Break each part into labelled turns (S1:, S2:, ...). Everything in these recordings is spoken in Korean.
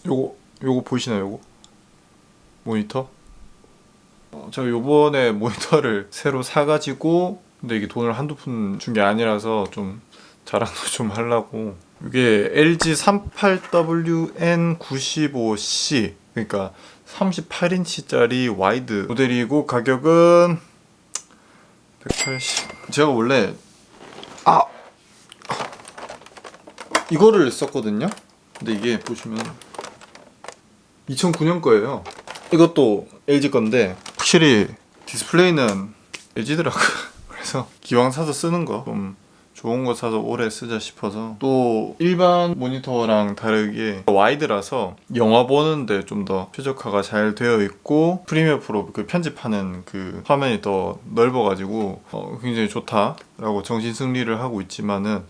S1: 요거 보이시나요? 요거 모니터. 제가 요번에 모니터를 새로 사가지고, 근데 이게 돈을 한두 푼 준 게 아니라서 좀 자랑도 좀 하려고. 이게 LG 38WN95C, 그러니까 38인치짜리 와이드 모델이고, 가격은 180. 제가 원래 이거를 썼거든요. 근데 이게 보시면 2009년 거예요. 이것도 LG 건데 확실히 디스플레이는 LG더라고요. 그래서 기왕 사서 쓰는 거 좀 좋은 거 사서 오래 쓰자 싶어서. 또 일반 모니터랑 다르게 와이드라서 영화 보는데 좀 더 최적화가 잘 되어 있고, 프리미어 프로 그 편집하는 그 화면이 더 넓어가지고 굉장히 좋다라고 정신 승리를 하고 있지만은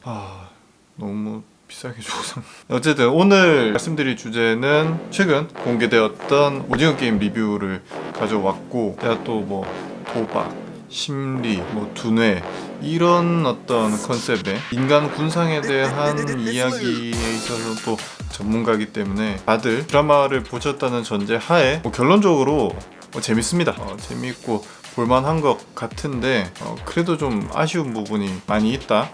S1: 너무 비싸게 줘서. 어쨌든 오늘 말씀드릴 주제는 최근 공개되었던 오징어 게임 리뷰를 가져왔고, 제가 또 뭐 도박, 심리, 뭐 두뇌 이런 어떤 컨셉의 인간 군상에 대한 이야기에 있어서 또 전문가이기 때문에 다들 드라마를 보셨다는 전제 하에 결론적으로 재밌습니다. 재밌고 볼만한 것 같은데 그래도 좀 아쉬운 부분이 많이 있다.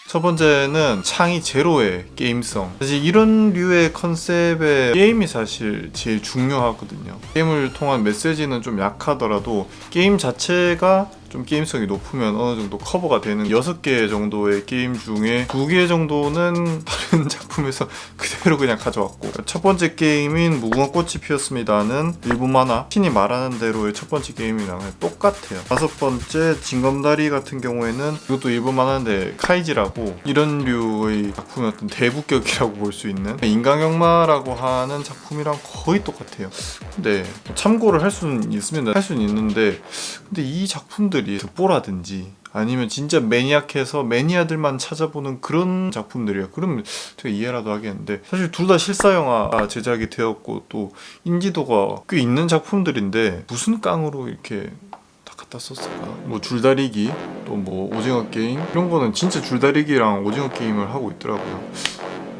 S1: 첫 번째는 창이 제로의 게임성. 사실 이런 류의 컨셉의 게임이 사실 제일 중요하거든요. 게임을 통한 메시지는 좀 약하더라도 게임 자체가 좀 게임성이 높으면 어느 정도 커버가 되는 6개 정도의 게임 중에 2개 정도는 다른 작품에서 그대로 그냥 가져왔고, 첫 번째 게임인 무궁화꽃이 피었습니다는 일본 만화 신이 말하는 대로의 첫 번째 게임이랑 똑같아요. 다섯 번째 징검다리 같은 경우에는 이것도 일본 만화인데 카이지라고, 이런 류의 작품의 어떤 대부격이라고 볼 수 있는 인간영마라고 하는 작품이랑 거의 똑같아요. 근데 참고를 할 수는 있으면 할 수는 있는데, 근데 이 작품들이 득보라든지 아니면 진짜 매니악해서 매니아들만 찾아보는 그런 작품들이야. 그러면 제가 이해라도 하겠는데, 사실 둘 다 실사영화 제작이 되었고 또 인지도가 꽤 있는 작품들인데 무슨 깡으로 이렇게 다 갖다 썼을까? 뭐 줄다리기, 또 뭐 오징어 게임 이런 거는 진짜 줄다리기랑 오징어 게임을 하고 있더라고요.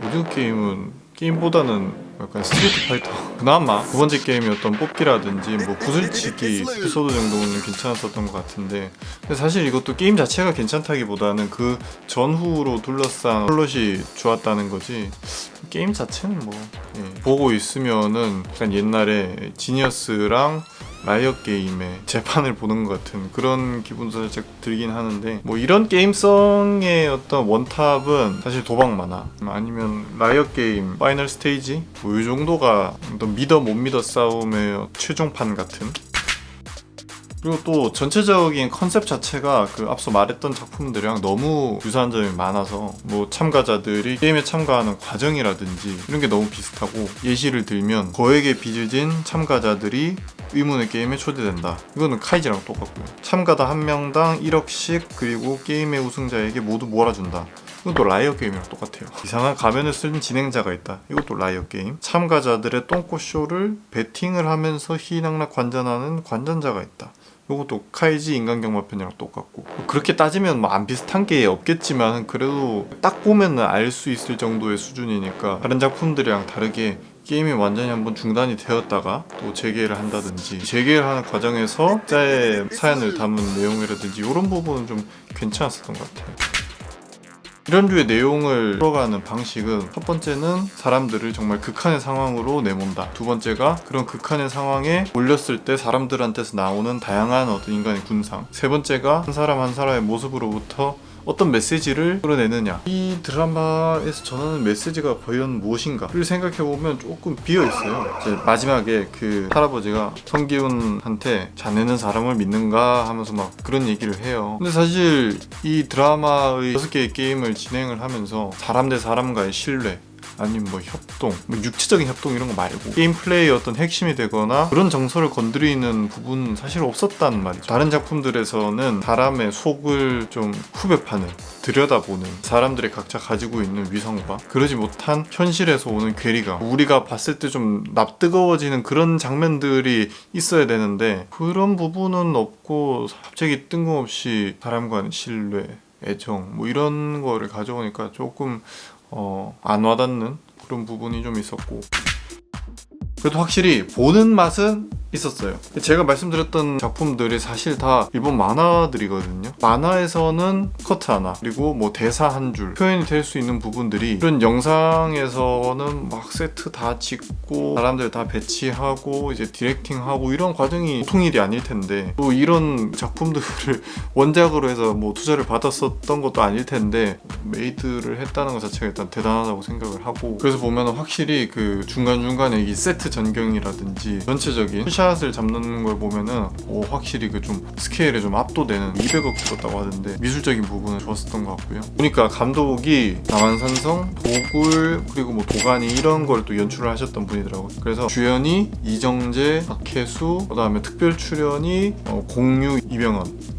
S1: 오징어 게임은 게임보다는 약간 스트리트 파이터 그나마 두 번째 게임이었던 뽑기라든지 뭐 구슬치기 에피소드 정도는 괜찮았었던 것 같은데, 근데 사실 이것도 게임 자체가 괜찮다기보다는 그 전후로 둘러싼 플롯이 좋았다는 거지, 게임 자체는 뭐 보고 있으면은 약간 옛날에 지니어스랑 라이엇 게임의 재판을 보는 것 같은 그런 기분도 살짝 들긴 하는데, 뭐 이런 게임성의 어떤 원탑은 사실 도박 만화 아니면 라이엇 게임 파이널 스테이지 뭐 이 정도가 어떤 믿어 못 믿어 싸움의 최종판 같은. 그리고 또 전체적인 컨셉 자체가 그 앞서 말했던 작품들이랑 너무 유사한 점이 많아서, 뭐 참가자들이 게임에 참가하는 과정이라든지 이런 게 너무 비슷하고, 예시를 들면 거액의 빚을 진 참가자들이 의문의 게임에 초대된다. 이거는 카이지랑 똑같고요. 참가자 한 명당 1억씩, 그리고 게임의 우승자에게 모두 몰아준다. 이것도 라이엇 게임이랑 똑같아요. 이상한 가면을 쓴 진행자가 있다. 이것도 라이엇 게임. 참가자들의 똥꼬쇼를 베팅을 하면서 희낙낙 관전하는 관전자가 있다. 이것도 카이지 인간경마편이랑 똑같고. 그렇게 따지면 뭐 안 비슷한 게 없겠지만 그래도 딱 보면 알 수 있을 정도의 수준이니까 다른 작품들이랑 다르게 게임이 완전히 한번 중단이 되었다가 또 재개를 한다든지, 재개를 하는 과정에서 각자의 사연을 담은 내용이라든지 이런 부분은 좀 괜찮았었던 것 같아요. 이런 류의 내용을 풀어가는 방식은, 첫 번째는 사람들을 정말 극한의 상황으로 내몬다. 두 번째가 그런 극한의 상황에 몰렸을 때 사람들한테서 나오는 다양한 어떤 인간의 군상. 세 번째가 한 사람 한 사람의 모습으로부터 어떤 메시지를 끌어내느냐. 이 드라마에서 전하는 메시지가 과연 무엇인가를 생각해보면 조금 비어있어요. 이제 마지막에 그 할아버지가 성기훈한테 자네는 사람을 믿는가 하면서 막 그런 얘기를 해요. 근데 사실 이 드라마의 6개의 게임을 진행을 하면서 사람 대 사람과의 신뢰, 아니면 뭐 협동, 뭐 육체적인 협동 이런 거 말고 게임 플레이의 어떤 핵심이 되거나 그런 정서를 건드리는 부분은 사실 없었단 말이죠. 다른 작품들에서는 사람의 속을 좀 후벼 파는, 들여다보는, 사람들이 각자 가지고 있는 위선과 그러지 못한 현실에서 오는 괴리감, 우리가 봤을 때 좀 납뜨거워지는 그런 장면들이 있어야 되는데 그런 부분은 없고 갑자기 뜬금없이 사람과의 신뢰, 애정 뭐 이런 거를 가져오니까 조금 안 와닿는 그런 부분이 좀 있었고, 그래도 확실히 보는 맛은 있었어요. 제가 말씀드렸던 작품들이 사실 다 일본 만화들이거든요. 만화에서는 커트 하나, 그리고 뭐 대사 한 줄 표현이 될 수 있는 부분들이 이런 영상에서는 막 세트 다 짓고 사람들 다 배치하고 이제 디렉팅하고 이런 과정이 보통 일이 아닐 텐데, 또 이런 작품들을 원작으로 해서 뭐 투자를 받았었던 것도 아닐 텐데 메이드를 했다는 것 자체가 일단 대단하다고 생각을 하고, 그래서 보면 확실히 그 중간중간에 이 세트 전경이라든지 전체적인 샷을 잡는 걸 보면은 확실히 그 좀 스케일에 좀 압도되는 200억 들었다고 하던데 미술적인 부분은 좋았었던 것 같고요. 보니까 감독이 남한산성, 도굴, 그리고 뭐 도가니 이런 걸 또 연출을 하셨던 분이더라고요. 그래서 주연이 이정재, 박혜수, 그다음에 특별 출연이 공유, 이병헌.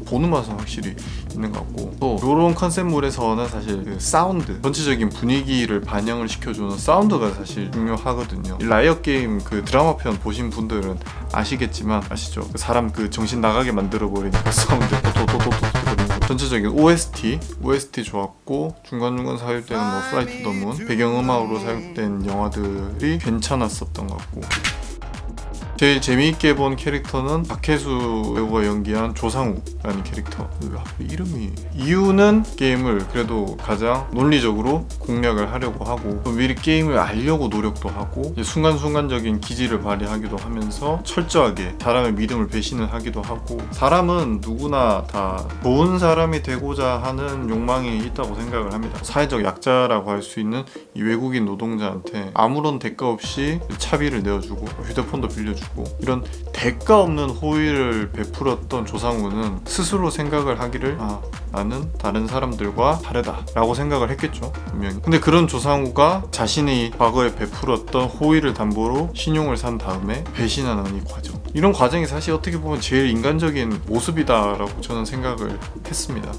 S1: 보는 맛은 확실히 있는 것 같고, 또 이런 컨셉물에서는 사실 그 사운드, 전체적인 분위기를 반영을 시켜주는 사운드가 사실 중요하거든요. 라이엇 게임 그 드라마 편 보신 분들은 아시겠지만, 아시죠? 그 사람 그 정신 나가게 만들어버리는 그 사운드, 전체적인 OST 좋았고, 중간중간 사용되는 뭐 플라이 투 더 문 배경음악으로 사용된 영화들이 괜찮았었던 것 같고, 제일 재미있게 본 캐릭터는 박혜수 배우가 연기한 조상우라는 캐릭터. 이름이, 이유는 게임을 그래도 가장 논리적으로 공략을 하려고 하고, 미리 게임을 알려고 노력도 하고, 순간순간적인 기지를 발휘하기도 하면서 철저하게 사람의 믿음을 배신을 하기도 하고, 사람은 누구나 다 좋은 사람이 되고자 하는 욕망이 있다고 생각을 합니다. 사회적 약자라고 할 수 있는 이 외국인 노동자한테 아무런 대가 없이 차비를 내어주고 휴대폰도 빌려주고, 이런 대가 없는 호의를 베풀었던 조상우는 스스로 생각을 하기를, 나는 다른 사람들과 다르다 라고 생각을 했겠죠, 분명히. 근데 그런 조상우가 자신이 과거에 베풀었던 호의를 담보로 신용을 산 다음에 배신하는 이 과정, 이런 과정이 사실 어떻게 보면 제일 인간적인 모습이다라고 저는 생각을 했습니다.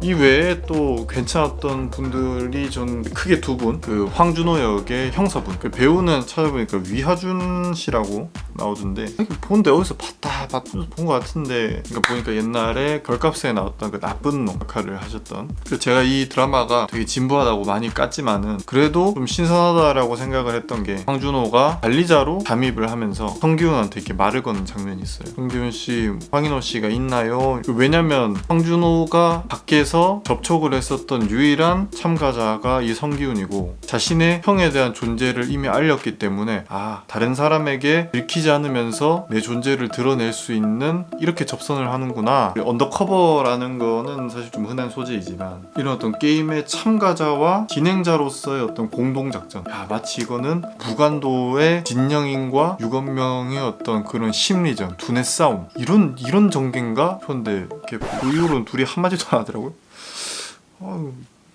S1: 이 외에 또 괜찮았던 분들이 전 크게 두 분, 그 황준호 역의 형사분, 그 배우는 찾아보니까 위하준 씨라고 나오던데, 보는데 어디서 본 것 같은데, 그러니까 보니까 옛날에 걸캅스에 나왔던 그 나쁜 놈 역할을 하셨던, 제가 이 드라마가 되게 진부하다고 많이 깠지만은 그래도 좀 신선하다라고 생각을 했던 게, 황준호가 관리자로 잠입을 하면서 성기훈한테 이렇게 말을 거는 장면이 있어요. 성기훈 씨, 황인호 씨가 있나요? 왜냐면 황준호가 밖에서 접촉을 했었던 유일한 참가자가 이 성기훈이고, 자신의 형에 대한 존재를 이미 알렸기 때문에 다른 사람에게 들키지 않으면서 내 존재를 드러낼 수 있는, 이렇게 접선을 하는구나. 언더커버라는 거는 사실 좀 흔한 소재이지만, 이런 어떤 게임의 참가자와 진행자로서의 어떤 공동작전, 마치 이거는 무간도의 진영인과 유건명의 어떤 그런 심리전, 두뇌 싸움, 이런 전개인가 싶었는데, 이렇게 그 이후로는 둘이 한마디도 안 하더라고요.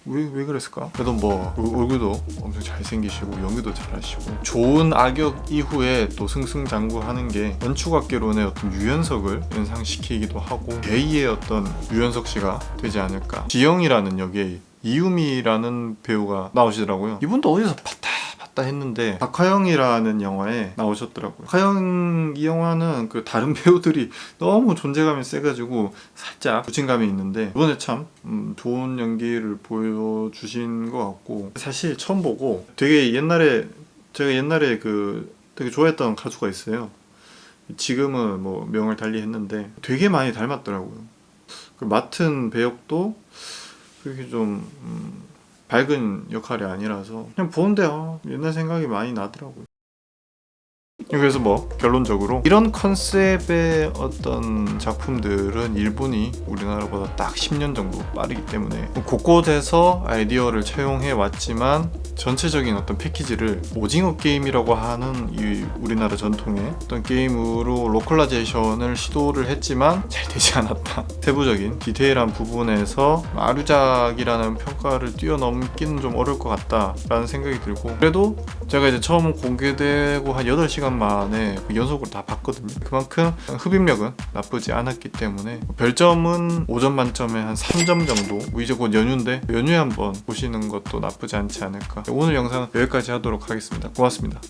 S1: 왜 그랬을까? 그래도 뭐 얼굴도 엄청 잘생기시고 연기도 잘하시고, 좋은 악역 이후에 또 승승장구하는 게 연출학개론의 어떤 유연석을 연상시키기도 하고, 제2의 어떤 유연석 씨가 되지 않을까. 지영이라는 역에 이유미라는 배우가 나오시더라고요. 이분도 어디서 봤다 했는데 박하영이라는 영화에 나오셨더라고요. 박하영 이 영화는 그 다른 배우들이 너무 존재감이 세가지고 살짝 부진감이 있는데, 이번에 참 좋은 연기를 보여주신 것 같고, 사실 처음 보고 제가 옛날에 그 되게 좋아했던 가수가 있어요. 지금은 뭐 명을 달리 했는데 되게 많이 닮았더라고요. 그 맡은 배역도 그렇게 좀 밝은 역할이 아니라서 그냥 보는데 옛날 생각이 많이 나더라고요. 그래서 뭐 결론적으로 이런 컨셉의 어떤 작품들은 일본이 우리나라보다 딱 10년 정도 빠르기 때문에 곳곳에서 아이디어를 채용해 왔지만, 전체적인 어떤 패키지를 오징어 게임이라고 하는 이 우리나라 전통의 어떤 게임으로 로컬라이제이션을 시도를 했지만 잘 되지 않았다. 세부적인 디테일한 부분에서 아류작이라는 평가를 뛰어넘기는 좀 어려울 것 같다라는 생각이 들고, 그래도 제가 이제 처음 공개되고 한 8시간 만에 연속으로 다 봤거든요. 그만큼 흡입력은 나쁘지 않았기 때문에 별점은 5점 만점에 한 3점 정도. 이제 곧 연휴인데 연휴에 한번 보시는 것도 나쁘지 않지 않을까. 오늘 영상은 여기까지 하도록 하겠습니다. 고맙습니다.